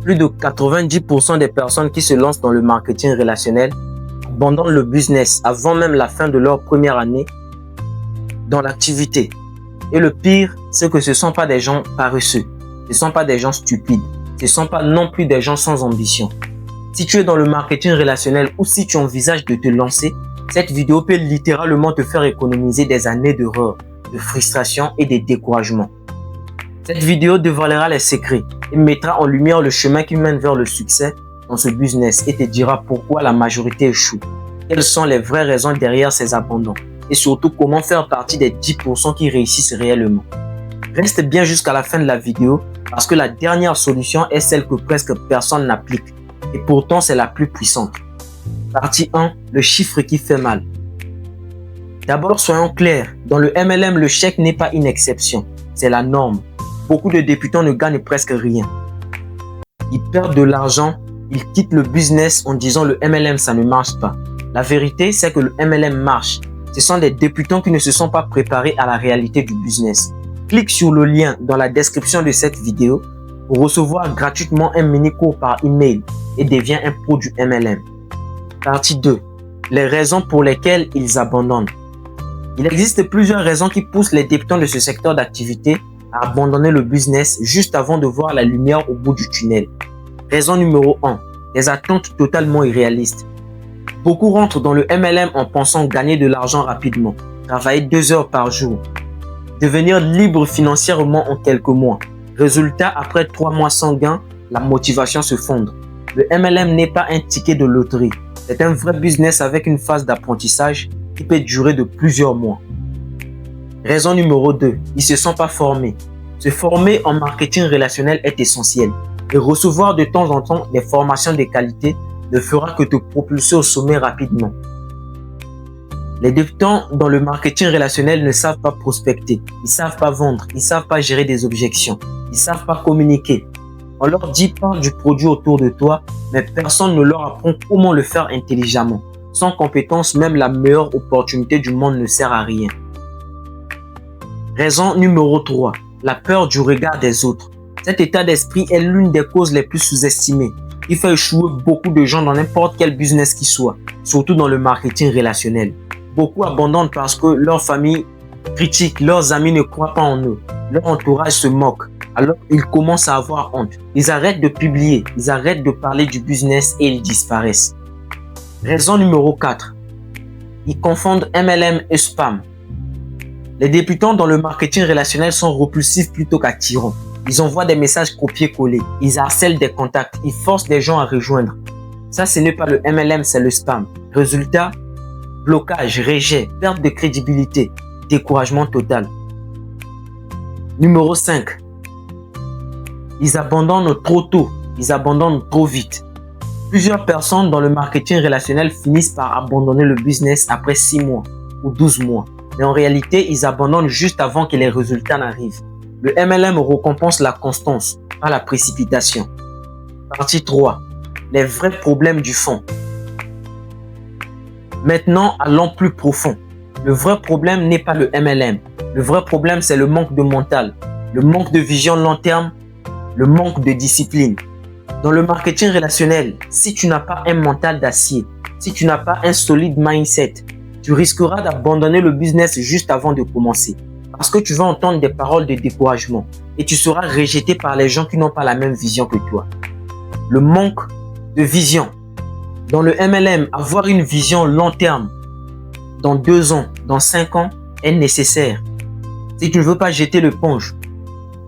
plus de 90% des personnes qui se lancent dans le marketing relationnel abandonnent le business avant même la fin de leur première année dans l'activité. Et le pire, c'est que ce ne sont pas des gens paresseux, ce ne sont pas des gens stupides, ce ne sont pas non plus des gens sans ambition. Si tu es dans le marketing relationnel ou si tu envisages de te lancer, cette vidéo peut littéralement te faire économiser des années d'erreurs, de frustration et de découragement. Cette vidéo dévoilera les secrets et mettra en lumière le chemin qui mène vers le succès dans ce business et te dira pourquoi la majorité échoue, quelles sont les vraies raisons derrière ces abandons et surtout comment faire partie des 10% qui réussissent réellement. Reste bien jusqu'à la fin de la vidéo parce que la dernière solution est celle que presque personne n'applique et pourtant c'est la plus puissante. Partie 1, le chiffre qui fait mal. D'abord, soyons clairs, dans le MLM, le chèque n'est pas une exception, c'est la norme. Beaucoup de débutants ne gagnent presque rien. Ils perdent de l'argent, ils quittent le business en disant le MLM ça ne marche pas. La vérité, c'est que le MLM marche. Ce sont des débutants qui ne se sont pas préparés à la réalité du business. Clique sur le lien dans la description de cette vidéo pour recevoir gratuitement un mini-cours par email et deviens un pro du MLM. Partie 2. Les raisons pour lesquelles ils abandonnent. Il existe plusieurs raisons qui poussent les débutants de ce secteur d'activité à abandonner le business juste avant de voir la lumière au bout du tunnel. Raison numéro 1. Les attentes totalement irréalistes. Beaucoup rentrent dans le MLM en pensant gagner de l'argent rapidement, travailler 2 heures par jour, devenir libre financièrement en quelques mois. Résultat, après 3 mois sans gain, la motivation se fondre. Le MLM n'est pas un ticket de loterie. C'est un vrai business avec une phase d'apprentissage qui peut durer de plusieurs mois. Raison numéro 2. Ils ne se sont pas formés. Se former en marketing relationnel est essentiel. Et recevoir de temps en temps des formations de qualité ne fera que te propulser au sommet rapidement. Les débutants dans le marketing relationnel ne savent pas prospecter. Ils ne savent pas vendre. Ils ne savent pas gérer des objections. Ils ne savent pas communiquer. On leur dit parle du produit autour de toi, mais personne ne leur apprend comment le faire intelligemment. Sans compétence, même la meilleure opportunité du monde ne sert à rien. Raison numéro 3. La peur du regard des autres. Cet état d'esprit est l'une des causes les plus sous-estimées. Il fait échouer beaucoup de gens dans n'importe quel business qu'il soit, surtout dans le marketing relationnel. Beaucoup abandonnent parce que leur famille critique, leurs amis ne croient pas en eux, leur entourage se moque. Alors ils commencent à avoir honte. Ils arrêtent de publier, ils arrêtent de parler du business et ils disparaissent. Raison numéro 4. Ils confondent MLM et spam. Les débutants dans le marketing relationnel sont repulsifs plutôt qu'attirants. Ils envoient des messages copier-coller, ils harcèlent des contacts, ils forcent des gens à rejoindre. Ça, ce n'est pas le MLM, c'est le spam. Résultat, blocage, rejet, perte de crédibilité, découragement total. Numéro 5. Ils abandonnent trop tôt, ils abandonnent trop vite. Plusieurs personnes dans le marketing relationnel finissent par abandonner le business après 6 mois ou 12 mois. Mais en réalité, ils abandonnent juste avant que les résultats n'arrivent. Le MLM récompense la constance, pas la précipitation. Partie 3. Les vrais problèmes du fond. Maintenant, allons plus profond. Le vrai problème n'est pas le MLM. Le vrai problème, c'est le manque de mental, le manque de vision long terme, le manque de discipline. Dans le marketing relationnel, si tu n'as pas un mental d'acier, si tu n'as pas un solide mindset, tu risqueras d'abandonner le business juste avant de commencer. Parce que tu vas entendre des paroles de découragement et tu seras rejeté par les gens qui n'ont pas la même vision que toi. Le manque de vision. Dans le MLM, avoir une vision long terme, dans 2 ans, dans 5 ans, est nécessaire. Si tu ne veux pas jeter l'éponge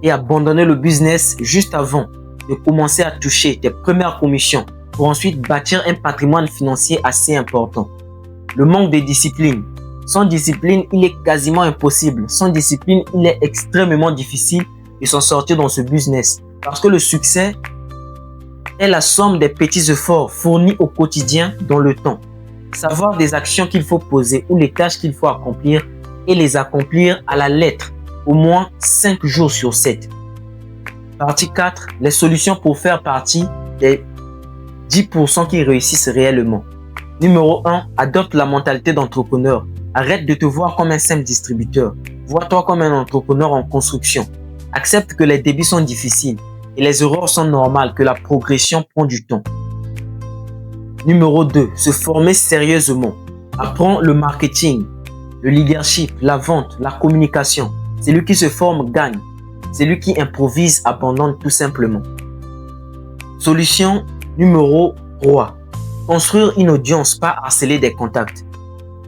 et abandonner le business juste avant de commencer à toucher tes premières commissions pour ensuite bâtir un patrimoine financier assez important. Le manque de discipline. Sans discipline, il est quasiment impossible. Sans discipline, il est extrêmement difficile de s'en sortir dans ce business. Parce que le succès est la somme des petits efforts fournis au quotidien dans le temps. Savoir des actions qu'il faut poser ou les tâches qu'il faut accomplir et les accomplir à la lettre, au moins 5 jours sur 7. Partie 4. Les solutions pour faire partie des 10% qui réussissent réellement. Numéro 1. Adopte la mentalité d'entrepreneur. Arrête de te voir comme un simple distributeur. Vois-toi comme un entrepreneur en construction. Accepte que les débuts sont difficiles. et les erreurs sont normales, que la progression prend du temps. Numéro 2, se former sérieusement. Apprends le marketing, le leadership, la vente, la communication. Celui qui se forme gagne. Celui qui improvise abandonne tout simplement. Solution numéro 3. Construire une audience, pas harceler des contacts.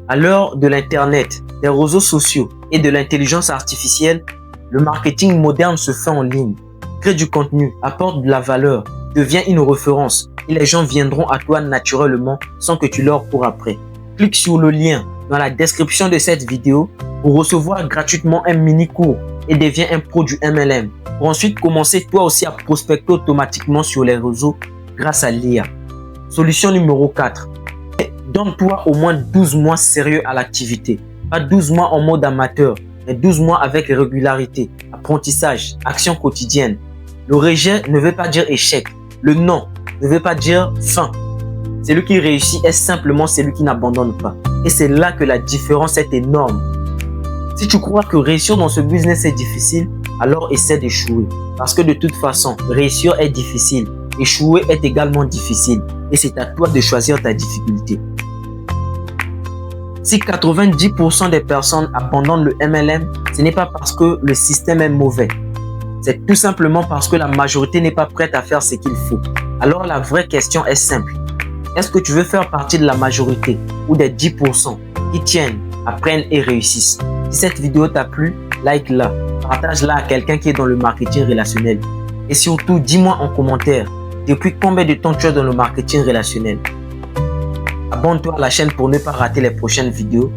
À l'heure de l'Internet, des réseaux sociaux et de l'intelligence artificielle, le marketing moderne se fait en ligne. Crée du contenu, apporte de la valeur, devient une référence et les gens viendront à toi naturellement sans que tu leur cours après. Clique sur le lien dans la description de cette vidéo pour recevoir gratuitement un mini cours et deviens un pro du MLM. Pour ensuite commencer toi aussi à prospecter automatiquement sur les réseaux grâce à l'IA. Solution numéro 4. Donne-toi au moins 12 mois sérieux à l'activité. Pas 12 mois en mode amateur, mais 12 mois avec régularité, apprentissage, action quotidienne. Le rejet ne veut pas dire échec. Le non ne veut pas dire fin. Celui qui réussit est simplement celui qui n'abandonne pas. Et c'est là que la différence est énorme. Si tu crois que réussir dans ce business est difficile, alors essaie d'échouer. Parce que de toute façon, réussir est difficile. Échouer est également difficile. Et c'est à toi de choisir ta difficulté. Si 90% des personnes abandonnent le MLM, ce n'est pas parce que le système est mauvais. C'est tout simplement parce que la majorité n'est pas prête à faire ce qu'il faut. Alors la vraie question est simple. Est-ce que tu veux faire partie de la majorité ou des 10% qui tiennent, apprennent et réussissent? Si cette vidéo t'a plu, like-la, partage-la à quelqu'un qui est dans le marketing relationnel. Et surtout, dis-moi en commentaire, depuis combien de temps tu es dans le marketing relationnel? Abonne-toi à la chaîne pour ne pas rater les prochaines vidéos